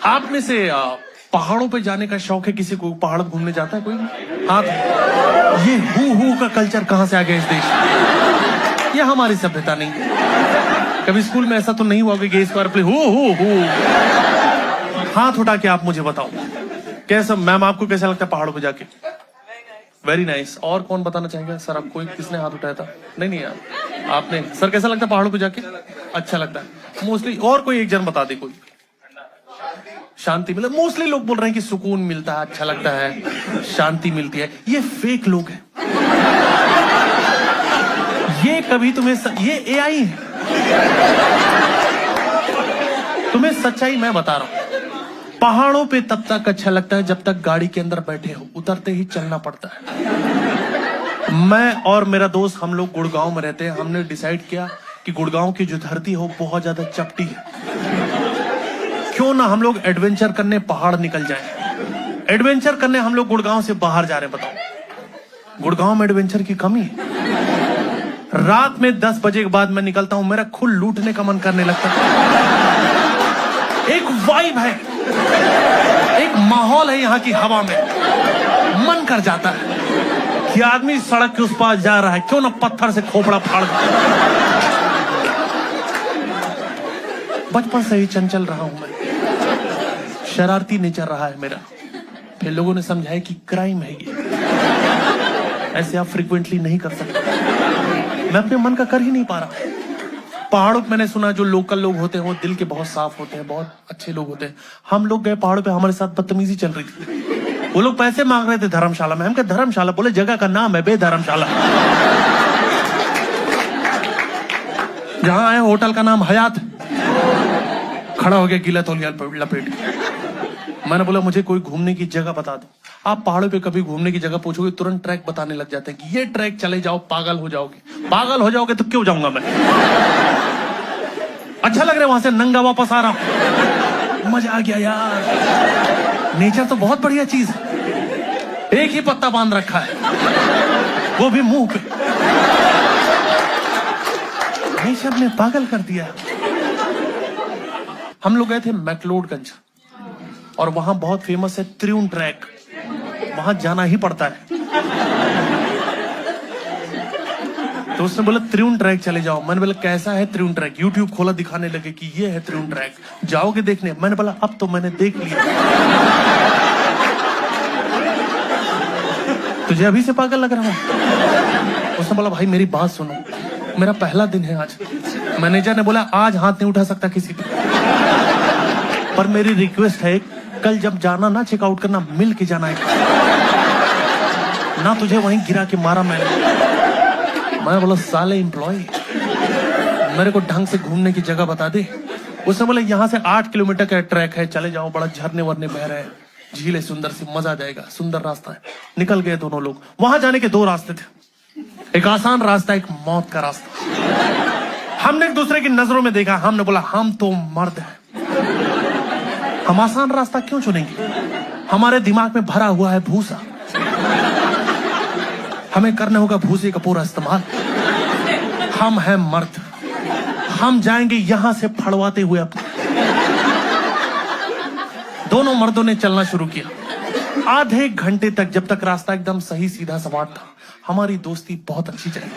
आप में से पहाड़ों पे जाने का शौक है किसी को? पहाड़ घूमने जाता है कोई? हाँ, ये हु का कल्चर कहां से आ गया इस देश में? ये हमारी सभ्यता नहीं। कभी स्कूल में ऐसा तो नहीं हुआ कि इस बार प्ले हु। हाथ उठा के आप मुझे बताओ कैसा, मैम आपको कैसा लगता है पहाड़ों पे जाके? Very nice. और कौन बताना चाहेगा? सर आप कोई, किसने हाथ उठाया था? नहीं यार आपने। सर कैसा लगता है पहाड़ों पे जाके? अच्छा लगता है मोस्टली। और कोई एक जन बता दे कोई। शांति मिले। मोस्टली लोग बोल रहे हैं कि सुकून मिलता है, अच्छा लगता है, शांति मिलती है। ये फेक लोग हैं। ये कभी तुम्हें ये एआई है। तुम्हें सच्चाई मैं बता रहा हूं, पहाड़ों पे तब तक अच्छा लगता है जब तक गाड़ी के अंदर बैठे हो, उतरते ही चलना पड़ता है। मैं और मेरा दोस्त हम लोग गुड़गांव में रहते हैं। हमने डिसाइड किया कि गुड़गांव की जो धरती हो बहुत ज्यादा चपटी है, क्यों ना हम लोग एडवेंचर करने पहाड़ निकल जाएं। एडवेंचर करने हम लोग गुड़गांव से बाहर जा रहे हैं। बताओ गुड़गांव में एडवेंचर की कमी है? रात में 10 बजे के बाद मैं निकलता हूं, मेरा खुद लूटने का मन करने लगता है। एक वाइब है, एक माहौल है यहाँ की हवा में, मन कर जाता है कि आदमी सड़क के उस पार जा रहा है, क्यों ना पत्थर से खोपड़ा फाड़ दे। बचपन से ही चंचल रहा हूं मैं, शरारती नेचर रहा है मेरा। फिर लोगों ने समझाया कि क्राइम है ये, ऐसे आप फ्रीक्वेंटली नहीं कर सकते। मैं अपने मन का कर ही नहीं पा रहा। पहाड़ों पे मैंने सुना जो लोकल लोग होते हैं वो दिल के बहुत साफ होते हैं, बहुत अच्छे लोग होते हैं। हम लोग गए पहाड़ों पे, हमारे साथ बदतमीजी चल रही थी। वो लोग पैसे मांग रहे थे धर्मशाला में। हम क्या धर्मशाला? बोले जगह का नाम है बेधर्मशाला। जहां आए होटल का नाम हयात। खड़ा हो गया गीला तौलिया लपेट। मैंने बोला मुझे कोई घूमने की जगह बता दो। आप पहाड़ों पे कभी घूमने की जगह पूछोगे तुरंत ट्रैक बताने लग जाते हैं कि ये ट्रैक चले जाओ, पागल हो जाओगे। पागल हो जाओगे तो क्यों जाऊंगा मैं? अच्छा लग रहा है वहां से नंगा वापस आ रहा हूं, मजा आ गया यार। नेचर तो बहुत बढ़िया चीज है। एक ही पत्ता बांध रखा है, वो भी मुंह पे। नेचर ने पागल कर दिया। हम लोग गए थे मैक्लोडगंज और वहां बहुत फेमस है त्रिउन ट्रैक, वहां जाना ही पड़ता है। तो उसने बोला त्रिउन ट्रैक चले जाओ। मैंने बोला कैसा है त्रिउन ट्रैक? यूट्यूब खोला, दिखाने लगे कि ये है त्रिउन ट्रैक, जाओगे देखने? मैंने बोला अब तो मैंने देख लिया। तुझे अभी से पागल लग रहा है? उसने बोला भाई मेरी बात सुनो, मेरा पहला दिन है आज। मैनेजर ने बोला आज हाथ नहीं उठा सकता किसी पे, पर मेरी रिक्वेस्ट है कल जब जाना ना चेकआउट करना, मिल के जाना है ना, तुझे वहीं गिरा के मारा मैंने बोला साले एम्प्लॉय, मेरे को ढंग से घूमने की जगह बता दे। उसने बोला यहाँ से 8 किलोमीटर का ट्रैक है, चले जाओ, बड़ा झरने वरने बह रहे हैं, झील है सुंदर सी, मजा आ जाएगा, सुंदर रास्ता है। निकल गए दोनों लोग। वहां जाने के 2 रास्ते थे, एक आसान रास्ता, एक मौत का रास्ता। हमने एक दूसरे की नजरों में देखा, हमने बोला हम तो मर्द हैं, हम आसान रास्ता क्यों चुनेंगे? हमारे दिमाग में भरा हुआ है भूसा, हमें करना होगा भूसे का पूरा इस्तेमाल। हम हैं मर्द, हम जाएंगे यहां से फड़वाते हुए अपने। दोनों मर्दों ने चलना शुरू किया। आधे घंटे तक, जब तक रास्ता एकदम सही सीधा सपाट था, हमारी दोस्ती बहुत अच्छी चली।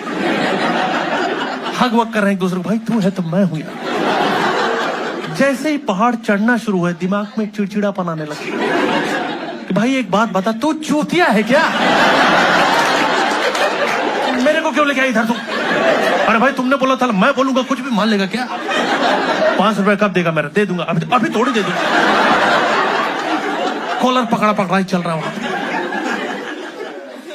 हग वग कर रहे हैं एक दूसरे को, भाई तू है तो मैं हूं यार। जैसे ही पहाड़ चढ़ना शुरू हुआ, दिमाग में चिड़चिड़ापन आने लगा कि भाई एक बात बता, तू चूतिया है क्या? मेरे को क्यों लेके आई इधर तू? अरे भाई तुमने बोला था, मैं बोलूंगा कुछ भी मान लेगा क्या? 5 रुपए कब देगा? मेरा दे दूंगा, अभी थोड़ी दे दूंगा। कॉलर पकड़ा पकड़ा ही चल रहा वहां।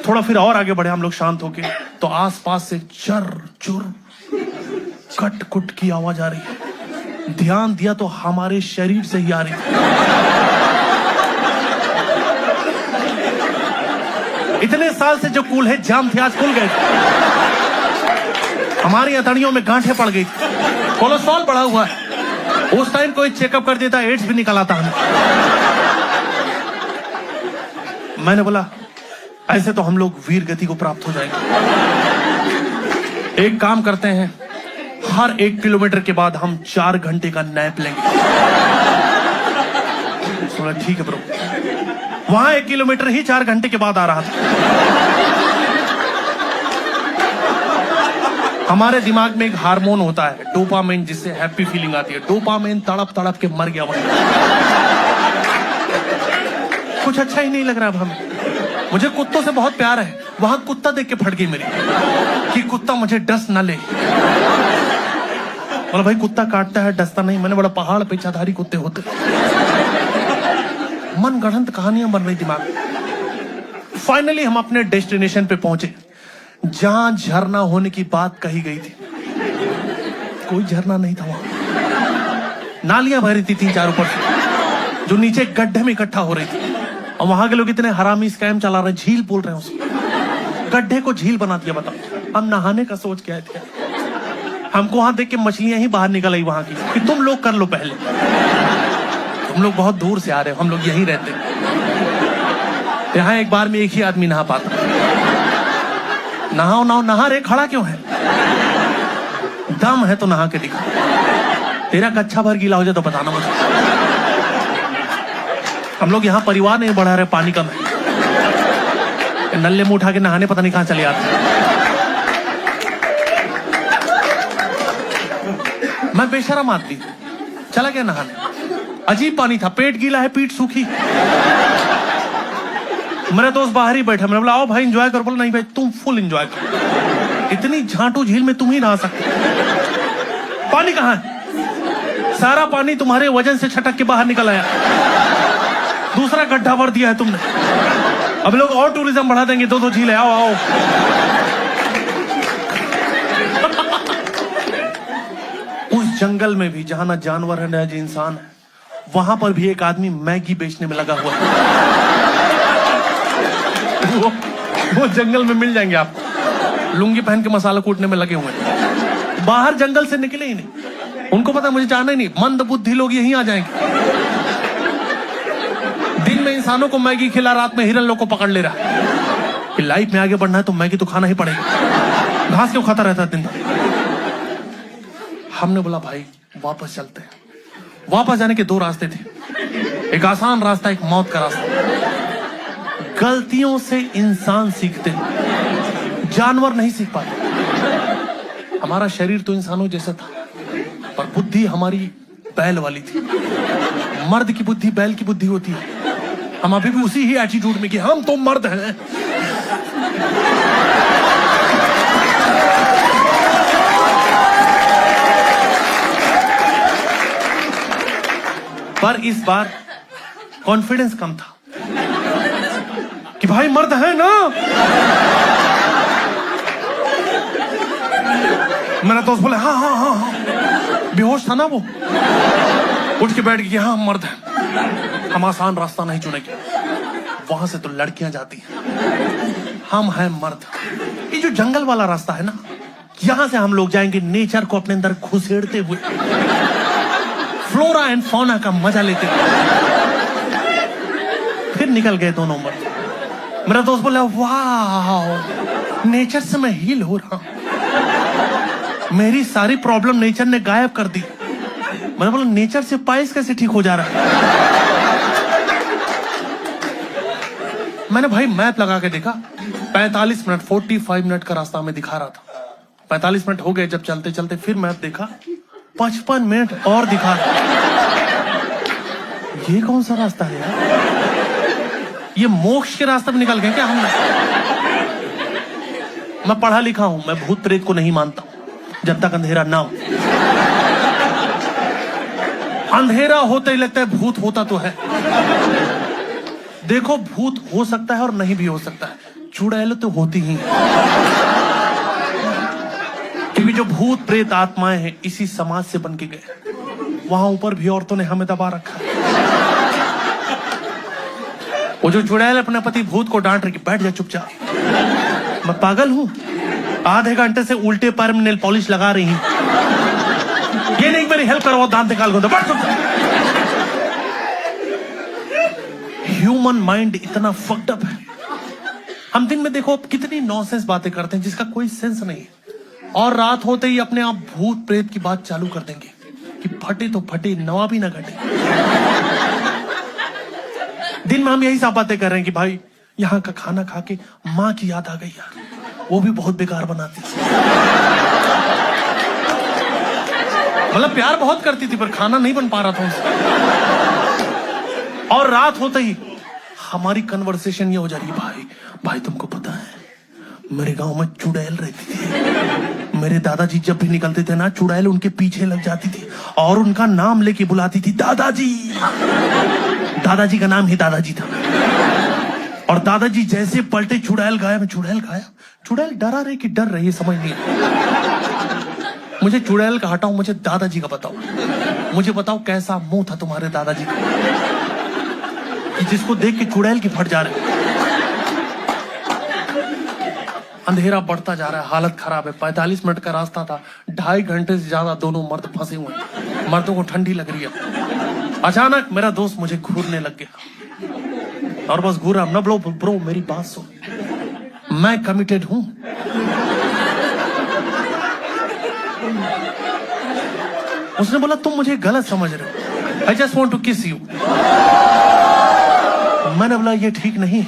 थोड़ा फिर और आगे बढ़े हम लोग शांत होके, तो आसपास से चर चुर कट कुट की आवाज आ रही है। ध्यान दिया तो हमारे शरीर से ही आ रही थी। इतने साल से जो कूल है जाम थे, आज खुल गए। हमारी हथेलियों में गांठें पड़ गई, कोलेस्ट्रॉल बढ़ा हुआ है। उस टाइम कोई चेकअप कर देता, एड्स भी निकल आता हमें। मैंने बोला ऐसे तो हम लोग वीर गति को प्राप्त हो जाएंगे। एक काम करते हैं, हर 1 किलोमीटर के बाद हम 4 घंटे का नैप लेंगे। बोला ठीक है ब्रो। वहां 1 किलोमीटर ही 4 घंटे के बाद आ रहा था। हमारे दिमाग में एक हार्मोन होता है डोपामाइन, जिससे हैप्पी फीलिंग आती है। डोपामाइन तड़प तड़प के मर गया वहां। कुछ अच्छा ही नहीं लग रहा अब हमें। मुझे कुत्तों से बहुत प्यार है, वहां कुत्ता देख के फट गई मेरी कि कुत्ता मुझे डस ना ले। बोला भाई कुत्ता काटता है डसता नहीं। मैंने बोला पहाड़ पे चाधारी कुत्ते होते। मन गढ़ंत कहानियां बन रही दिमाग में। फाइनली हम अपने डेस्टिनेशन पे पहुंचे जहां झरना होने की बात कही गई थी। कोई झरना नहीं था वहां। नालियां बह रही थी 3-4 ऊपर से, जो नीचे गड्ढे में इकट्ठा हो रही थी। और वहां के लोग इतने हरामी स्कैम चला रहे, झील बोल रहे हैं उसको। गड्ढे को झील बना दिया। बताओ हम नहाने का सोच के आए थे। हमको वहां देख के मछलियां ही बाहर निकल आई वहां की कि तुम लोग कर लो पहले, तुम लोग बहुत दूर से आ रहे हो, हम लोग यहीं रहते। यहाँ एक बार में एक ही आदमी नहा पाता। नहाओ नहा रे, खड़ा क्यों है? दम है तो नहा के दिखा। तेरा कच्चा भर गीला हो जाए तो बताना मुझे। हम लोग यहाँ परिवार नहीं बढ़ा रहे, पानी कम है। नल्ले मुंह उठा के नहाने पता नहीं कहां चले आते। मैं बेशरम आदमी चला गया नहाने। अजीब पानी था, पेट गीला है, पीठ सूखी। मेरा दोस्त बाहर ही बैठा। मैंने बोला आओ भाई एंजॉय करो। बोला नहीं भाई तुम फुल एंजॉय करो, इतनी झांटू झील में तुम ही नहा सकते। पानी कहां है? सारा पानी तुम्हारे वजन से छटक के बाहर निकल आया। दूसरा गड्ढा भर दिया है तुमने। अब लोग और टूरिज्म बढ़ा देंगे। 2-2 झील है, आओ आओ। उस जंगल में भी जहां ना जानवर है ना इंसान है, वहां पर भी एक आदमी मैगी बेचने में लगा हुआ है। वो जंगल में मिल जाएंगे आपको, लुंगी पहन के मसाला कूटने में लगे हुए हैं। बाहर जंगल से निकले ही नहीं। उनको पता मुझे जाना ही नहीं। मंद बुद्धि लोग यहीं आ जाएंगे। दिन में इंसानों को मैगी खिला, रात में हिरन लोग को पकड़ ले रहा कि लाइफ में आगे बढ़ना है तो मैगी तो खाना ही पड़ेगा। घास क्यों खाता रहता है दिन भर? हमने बोला भाई वापस चलते हैं। वापस जाने के 2 रास्ते थे, एक आसान रास्ता, एक मौत का रास्ता। गलतियों से इंसान सीखते हैं, जानवर नहीं सीख पाते। हमारा शरीर तो इंसानों जैसा था, पर बुद्धि हमारी बैल वाली थी। मर्द की बुद्धि बैल की बुद्धि होती है। हम अभी भी उसी ही एटीट्यूड में कि हम तो मर्द हैं। पर इस बार कॉन्फिडेंस कम था कि भाई मर्द है ना। मेरा दोस्त बोले हाँ हाँ हाँ हाँ। बेहोश था ना वो, उठ के बैठ गया। हाँ मर्द है, हम आसान रास्ता नहीं चुनेंगे, वहां से तो लड़कियां जाती हैं, हम हैं मर्द। ये जो जंगल वाला रास्ता है ना, यहां से हम लोग जाएंगे नेचर को अपने अंदर घुसेड़ते हुए, फ्लोरा एंड फौना का मजा लेते हुए। फिर निकल गए दोनों मर्द। मेरा दोस्त बोला वाह नेचर से मैं हील हो रहा हूं, मेरी सारी प्रॉब्लम नेचर ने गायब कर दी। मैंने बोला नेचर से पाइल्स कैसे ठीक हो जा रहा है? मैंने भाई मैप लगा के देखा, 45 मिनट 45 मिनट का रास्ता हमें दिखा रहा था। 45 मिनट हो गए जब चलते चलते, फिर मैप देखा 55 मिनट और दिखा। ये कौन सा रास्ता है यार? ये मोक्ष के रास्ते में निकल गए क्या हम? मैं पढ़ा लिखा हूं, मैं भूत प्रेत को नहीं मानता जब तक अंधेरा ना हो। अंधेरा होते ही लगता है भूत होता तो है। देखो भूत हो सकता है और नहीं भी हो सकता है, चुड़ैल तो होती ही है। क्योंकि जो भूत प्रेत आत्माएं हैं इसी समाज से बन के गए। वहां ऊपर भी औरतों ने हमें दबा रखा। वो जो चुड़ैल अपने पति भूत को डांट रही, बैठ जा चुपचाप, मैं पागल हूं, आधे घंटे से उल्टे पैर में नेल पॉलिश लगा रही हूं, ये नहीं मेरी हेल्प करो, दांत निकाल दो, बैठ चुपचाप। ह्यूमन माइंड इतना फक्ड अप है। हम दिन में देखो कितनी नॉनसेंस बातें करते हैं जिसका कोई सेंस नहीं है, और रात होते ही अपने आप भूत प्रेत की बात चालू कर देंगे कि फटे तो फटे, नवा भी ना घटे। दिन में हम यही सब बातें कर रहे हैं कि भाई यहाँ का खाना खा के माँ की याद आ गई यार, वो भी बहुत बेकार बनाती थी। मतलब प्यार बहुत करती थी पर खाना नहीं बन पा रहा था उससे। और रात होते ही हमारी कन्वर्सेशन ये हो जा रही है, भाई तुमको पता है मेरे गांव में चुड़ैल रहती थी। मेरे दादाजी जब भी निकलते थे ना, चुड़ैल उनके पीछे लग जाती थी और उनका नाम लेके बुलाती थी, दादाजी। दादाजी का नाम ही दादाजी था। और दादाजी जैसे पलटे, चुड़ैल गायब। चुड़ैल गायब? चुड़ैल डरा रही कि डर रही है समझ नहीं। मुझे चुड़ैल का हटाओ, मुझे दादाजी का बताओ। मुझे बताओ कैसा मुंह था तुम्हारे दादाजी का कि जिसको देख के चुड़ैल की फट जा रहे। अंधेरा बढ़ता जा रहा है, हालत खराब है। 45 मिनट का रास्ता था, 2.5 घंटे से ज्यादा दोनों मर्द फंसे हुए हैं। मर्दों को ठंडी लग रही है। अचानक मेरा दोस्त मुझे घूरने लग गया और बस घूरा। न ब्रो मेरी बात सुन, मैं कमिटेड हूं। उसने बोला तुम मुझे गलत समझ रहे हो, आई जस्ट वॉन्ट टू किस यू। मैंने बोला ये ठीक नहीं।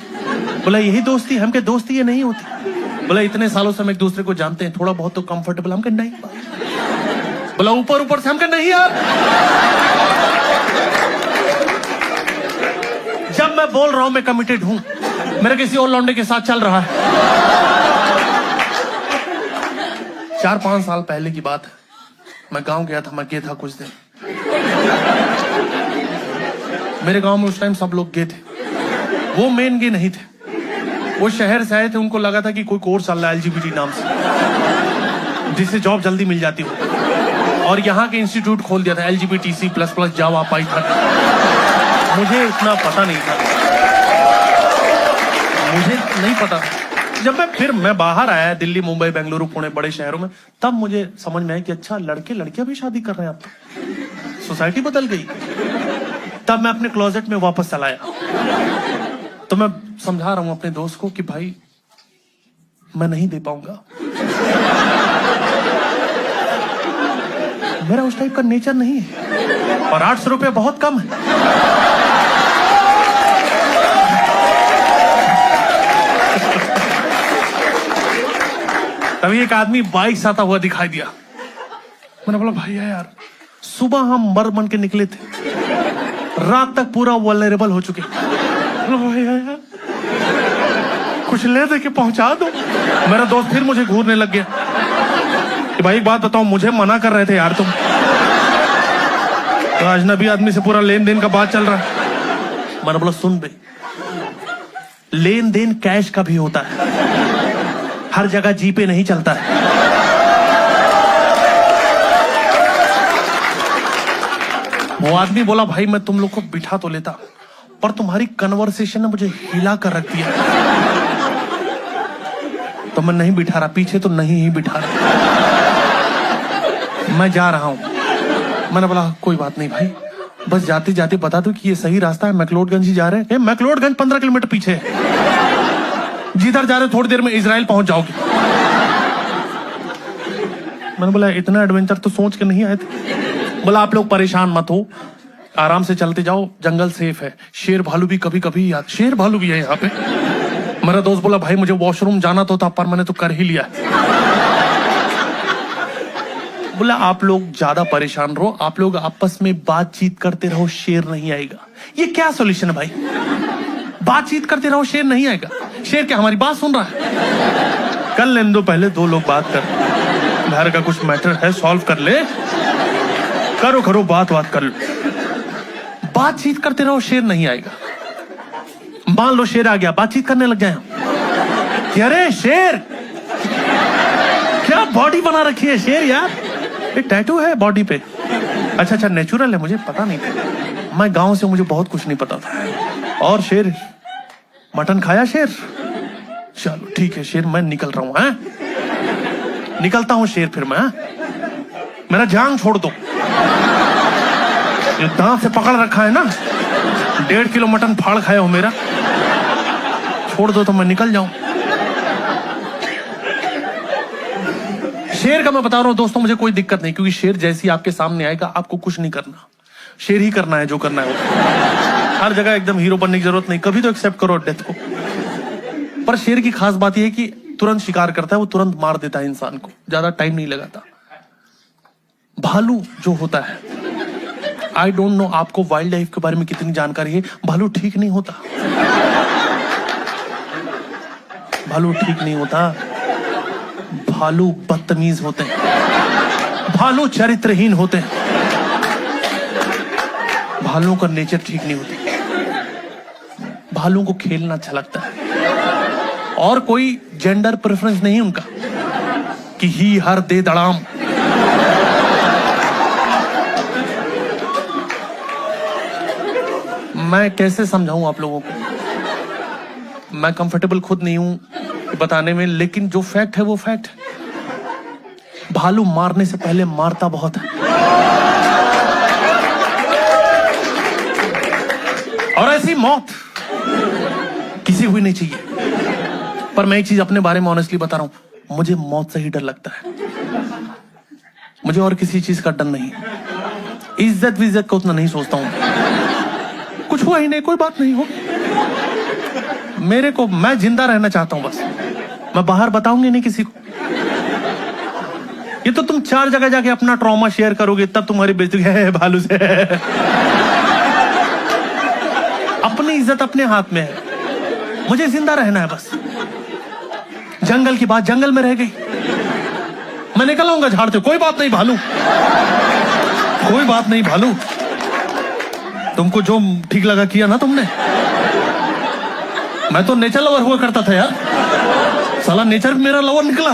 बोला यही दोस्ती, हमके दोस्ती ये नहीं होती। बोला इतने सालों से हम एक दूसरे को जानते हैं, थोड़ा बहुत तो कंफर्टेबल। हमके नहीं। बोला ऊपर से। हमके नहीं यार। जब मैं बोल रहा हूं मैं कमिटेड हूं, मेरा किसी और लौंडे के साथ चल रहा है। 4-5 साल पहले की बात है। मैं गांव गया था, मैं गया था कुछ दिन। मेरे गांव में उस टाइम सब लोग गए थे। वो मेन गे नहीं थे, वो शहर से आए थे। उनको लगा था कि कोई कोर्स चल रहा है LGBT नाम से, जिससे जॉब जल्दी मिल जाती हो। और यहाँ के इंस्टीट्यूट खोल दिया था LGBTC++ जावा पाइथन। मुझे इतना पता नहीं था, मुझे नहीं पता। जब मैं बाहर आया, दिल्ली, मुंबई, बेंगलुरु, पुणे, बड़े शहरों में, तब मुझे समझ में आया कि अच्छा लड़के लड़कियां भी शादी कर रहे हैं। अब तो सोसाइटी बदल गई। तब मैं अपने क्लोजेट में वापस चला आया। तो मैं समझा रहा हूं अपने दोस्त को कि भाई मैं नहीं दे पाऊंगा। मेरा उस टाइप का नेचर नहीं है और 800 रुपये बहुत कम है। तभी एक आदमी बाइक से आता हुआ दिखाई दिया। मैंने बोला भैया यार, सुबह हम मर बन के निकले थे, रात तक पूरा वल्नरेबल हो चुके। भैया यार कुछ ले दे के पहुंचा दो। मेरा दोस्त फिर मुझे घूरने लग गया कि भाई एक बात बताओ, मुझे मना कर रहे थे यार तुम। तो अजनबी आदमी से पूरा लेन देन का बात चल रहा है। मैंने बोला सुन बे, लेन देन कैश का भी होता है, हर जगह जीपे नहीं चलता है। वो आदमी बोला भाई मैं तुम लोग को बिठा तो लेता, पर तुम्हारी कन्वर्सेशन ने मुझे हिला कर रख दिया। तो मैं नहीं बिठा रहा, पीछे तो नहीं ही बिठा रहा, मैं जा रहा हूं। मैंने बोला कोई बात नहीं भाई, बस जाते जाते बता दो कि ये सही रास्ता है, मैक्लोडगंज ही जा रहे हैं। मैक्लोडगंज 15 किलोमीटर पीछे है, जिधर जा रहे हो थोड़ी देर में इजराइल पहुंच जाओगे। मैंने बोला इतना एडवेंचर तो सोच के नहीं आए थे। बोला आप लोग परेशान मत हो, आराम से चलते जाओ, जंगल सेफ है, शेर भालू भी कभी कभी याद, शेर भालू भी है यहाँ पे। मेरा दोस्त बोला भाई मुझे वॉशरूम जाना तो था, पर मैंने तो कर ही लिया। बोला आप लोग ज्यादा परेशान रहो, आप लोग आपस में बातचीत करते रहो, शेर नहीं आएगा। ये क्या सॉल्यूशन है भाई? बातचीत करते रहो, शेर नहीं आएगा। शेर क्या हमारी बात सुन रहा है? कल लेने दो, पहले 2 लोग बात कर, घर का कुछ मैटर है सॉल्व कर ले, करो बात कर लो। बातचीत करते रहो, शेर नहीं आएगा। मान लो शेर आ गया, बातचीत करने लग जाए। अरे शेर क्या बॉडी बना रखी है शेर यार, ये टैटू है बॉडी पे। अच्छा नेचुरल है, मुझे पता नहीं था, मैं गांव से मुझे बहुत कुछ नहीं पता था। और शेर मटन खाया शेर? चलो ठीक है शेर, मैं निकल रहा हूं। निकलता हूं शेर, फिर मैं मेरा जांग छोड़ दो, ये दांत से पकड़ रखा है ना, 1.5 किलो मटन फाड़ खाया हो मेरा, छोड़ दो तो मैं निकल जाऊं। शेर का मैं बता रहा हूं दोस्तों, मुझे कोई दिक्कत नहीं, क्योंकि शेर जैसी आपके सामने आएगा आपको कुछ नहीं करना, शेर ही करना है जो करना है वो। हर जगह एकदम हीरो बनने की जरूरत नहीं, कभी तो एक्सेप्ट करो डेथ को। पर शेर की खास बात यह है कि तुरंत शिकार करता है, वो तुरंत मार देता है इंसान को, ज्यादा टाइम नहीं लगाता। भालू जो होता है, आई डोंट नो आपको वाइल्ड लाइफ के बारे में कितनी जानकारी है, भालू ठीक नहीं होता। भालू ठीक नहीं होता, भालू बदतमीज होते हैं, भालू चरित्रहीन होते हैं, भालुओं का नेचर ठीक नहीं होता। भालुओं को खेलना अच्छा लगता है और कोई जेंडर प्रेफरेंस नहीं उनका कि ही हर दे दड़ाम। मैं कैसे समझाऊं आप लोगों को, मैं कंफर्टेबल खुद नहीं हूं बताने में, लेकिन जो फैक्ट है वो फैक्ट है। भालू मारने से पहले मारता बहुत है, और ऐसी मौत किसी हुई नहीं चाहिए। पर मैं एक चीज अपने बारे में ऑनेस्टली बता रहा हूं, मुझे मौत से ही डर लगता है, मुझे और किसी चीज का डर नहीं। इज्जत विज्जत का उतना नहीं सोचता हूं, कुछ हुआ ही नहीं, कोई बात नहीं हो। मेरे को, मैं जिंदा रहना चाहता हूं बस, मैं बाहर बताऊंगी नहीं किसी को। ये तो तुम 4 जगह जाके अपना ट्रॉमा शेयर करोगे तब तुम्हारी बेइज्जती है भालू से। अपनी इज्जत अपने हाथ में है, मुझे जिंदा रहना है बस। जंगल की बात जंगल में रह गई, मैं निकल आऊंगा झाड़ते, कोई बात नहीं भालू, कोई बात नहीं भालू, तुमको जो ठीक लगा किया ना तुमने। मैं तो नेचर लवर हुआ करता था यार, साला नेचर मेरा लवर निकला।